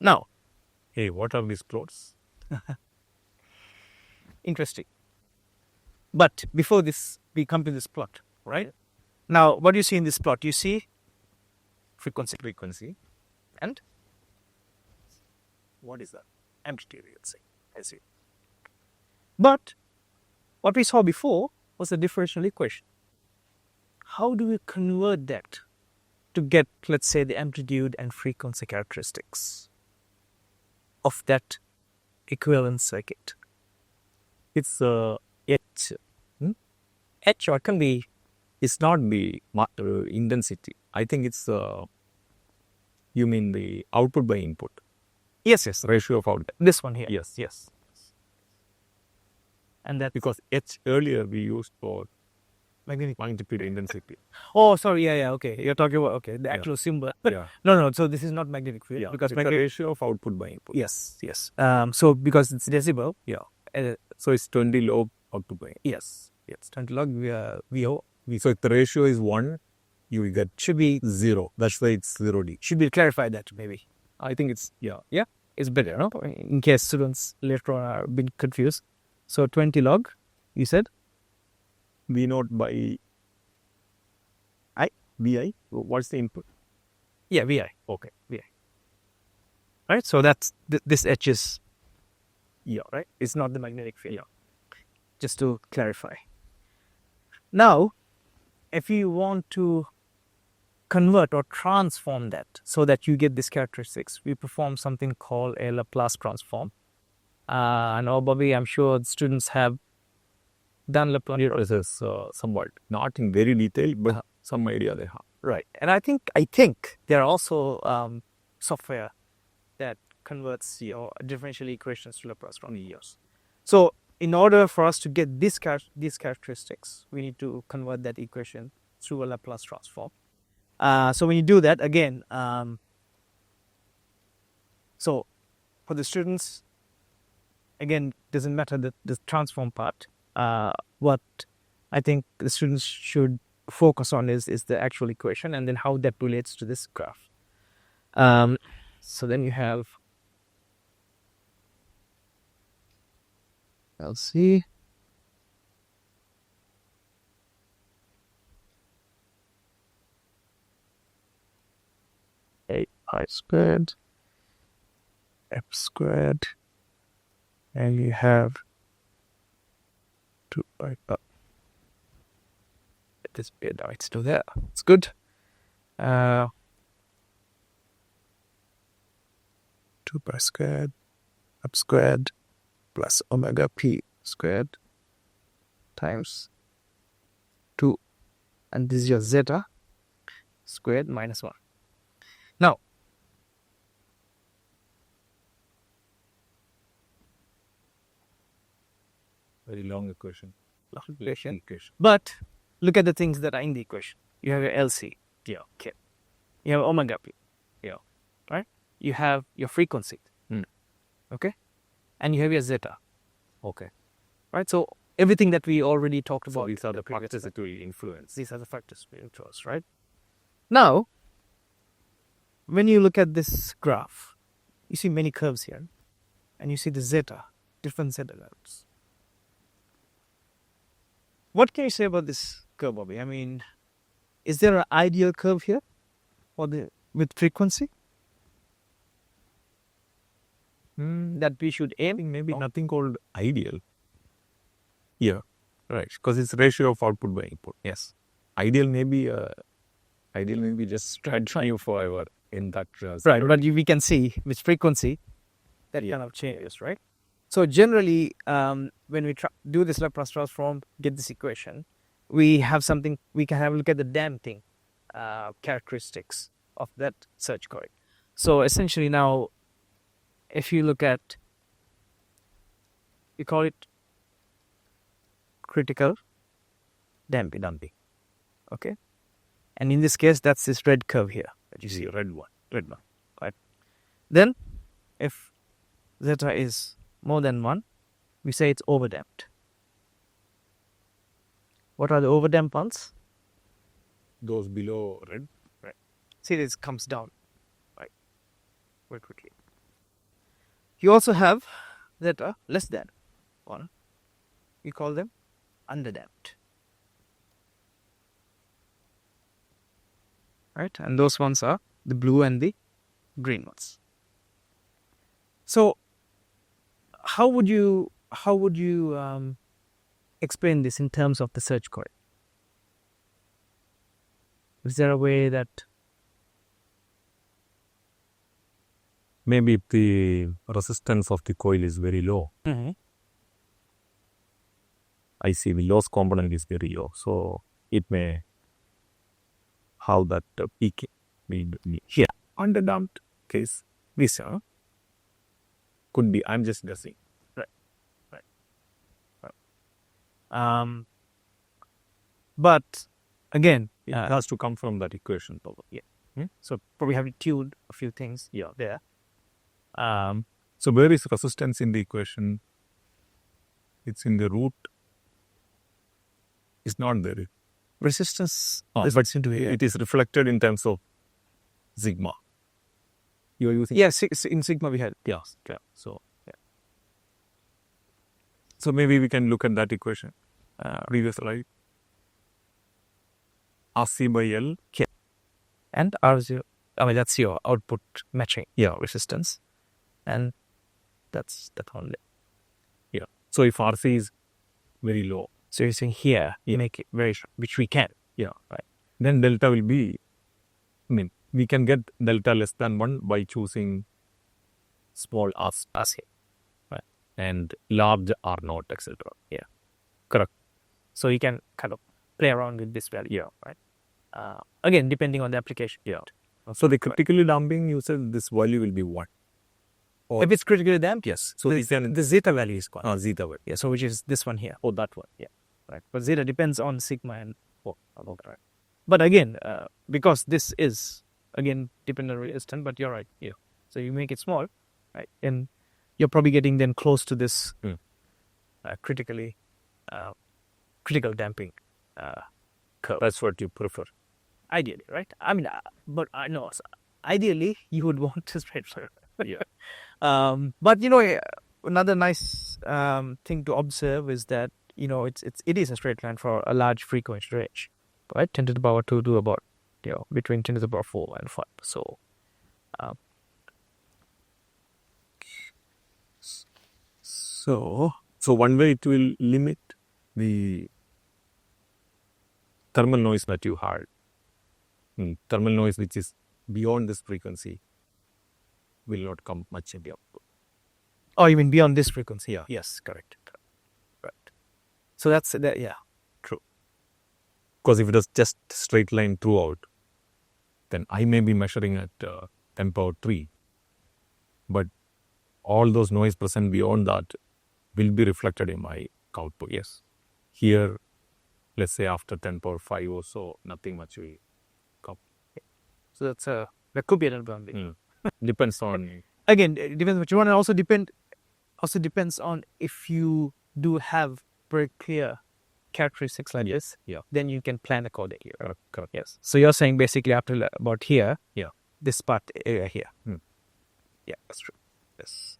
Now, Hey, what are these plots? interesting. But before this, we come to this plot, right? Now, what do you see in this plot? You see frequency. And what is that? Amplitude, let's say. I see. But what we saw before was a differential equation. How do we convert that to get, let's say, the amplitude and frequency characteristics of that equivalent circuit? It's H. H, or it can be, It's not the intensity. I think it's you mean the output by input. yes, Ratio of output. this one here. Yes. And that, Because H earlier we used for magnetic. magnitude intensity. Oh, sorry, yeah, okay. You're talking about, the actual symbol. Yeah. No, so this is not magnetic field. Yeah. Because It's the ratio of output by input. yes. So because it's decibel, So it's 20 log output by input. yes, 20 log VO So if the ratio is 1, you get should be 0. That's why it's 0D. should be clarified that maybe. I think it's, It's better, no? In case students later on are a bit confused. So 20 log, you said? V naught by I? VI. What's the input? Yeah, VI. Okay. Right? So that's, this H is, right? It's not the magnetic field. Just to clarify. Now, if you want to convert or transform that so that you get these characteristics, we perform something called a Laplace transform. I know, Bobby, I'm sure the students have done Laplace. This is somewhat, not in very detail, but some idea they have. Right. And I think there are also software that converts your differential equations to Laplace transforms. So in order for us to get these characteristics, we need to convert that equation through a Laplace transform. So when you do that, again, so for the students, again, doesn't matter the transform part. What I think the students should focus on is the actual equation and then how that relates to this graph. So then you have, LC. I squared, F squared, and you have 2 by this bit. Now it's still there. It's good. 2 pi squared, F squared, plus omega p squared times 2, and this is your zeta squared minus 1. Now, Very long equation. But look at the things that are in the equation. You have your LC, K. You have omega p, right? You have your frequency, okay, and you have your zeta, Okay. right? So everything that we already talked about. So these are the factors that will influence. These are the factors we influence, right? Now, when you look at this graph, you see many curves here, and you see the zeta, different zeta values. What can you say about this curve, Bobby? I mean, is there an ideal curve here with frequency that we should aim? Maybe nothing called ideal. Yeah, right. Because it's ratio of output by input. Yes. Ideal maybe just trying forever in that. Right, but we can see with frequency that kind of changes, right? So generally, when we do this Laplace transform, get this equation, we can have a look at the damping characteristics of that surge coil. So essentially now, if you look at, we call it critical damping. Okay, and in this case, that's this red curve here that you see, red one, right? Then, if zeta is more than 1, we say it's overdamped. What are the overdamped ones? Those below red. Right. See, this comes down, right, very quickly. You also have that are less than 1. We call them underdamped. Right? And those ones are the blue and the green ones. So how would you explain this in terms of the surge coil? Is there a way that maybe if the resistance of the coil is very low, I see the loss component is very low, so it may have that peak here. Underdamped case, this could be. I'm just guessing. but again, It has to come from that equation, probably. so probably have to tune a few things there. So where is resistance in the equation? It's in the root. It's not there. Resistance But it is reflected in terms of sigma. You are using in sigma we had So so maybe we can look at that equation. Previous slide. RC by L. And R0. I mean that's your output matching resistance, and that's only. So if RC is very low, so you're saying here you make it very short, which we can. Right. Then delta will be. I mean, we can get delta less than 1 by choosing small r here, right, and large R naught, etc. Correct. So you can kind of play around with this value. Right. Again, depending on the application. So the critically damping, you said this value will be 1. If it's critically damped, yes. So the zeta value is 1. Zeta value. So which is this one here. That one. Right. But zeta depends on sigma and right. But again, because this is again dependent on resistance, but you're right. So you make it small, right? And you're probably getting then close to this critical damping curve. That's what you prefer. Ideally, right? I mean, but I know ideally you would want a straight line. But another nice thing to observe is that it is a straight line for a large frequency range, right? 10 to the power 2 to about between 10 to the power 4 and 5. So one way it will limit the thermal noise that you heard. Thermal noise which is beyond this frequency will not come much in the output. Oh, you mean beyond this frequency? Yes, correct. Right. So that's that. True. Because if it is just straight line throughout, then I may be measuring at 10 power 3, but all those noise present beyond that will be reflected in my output. Here, let's say after 10 power 5 or so, nothing much will come. So that could be another boundary. Depends on. Again, it depends what you want, and also depends on if you do have very clear characteristics like this. Then you can plan accordingly. Correct. Yes. So you're saying basically after about here. Yeah. This part area here. Yeah, that's true. Yes.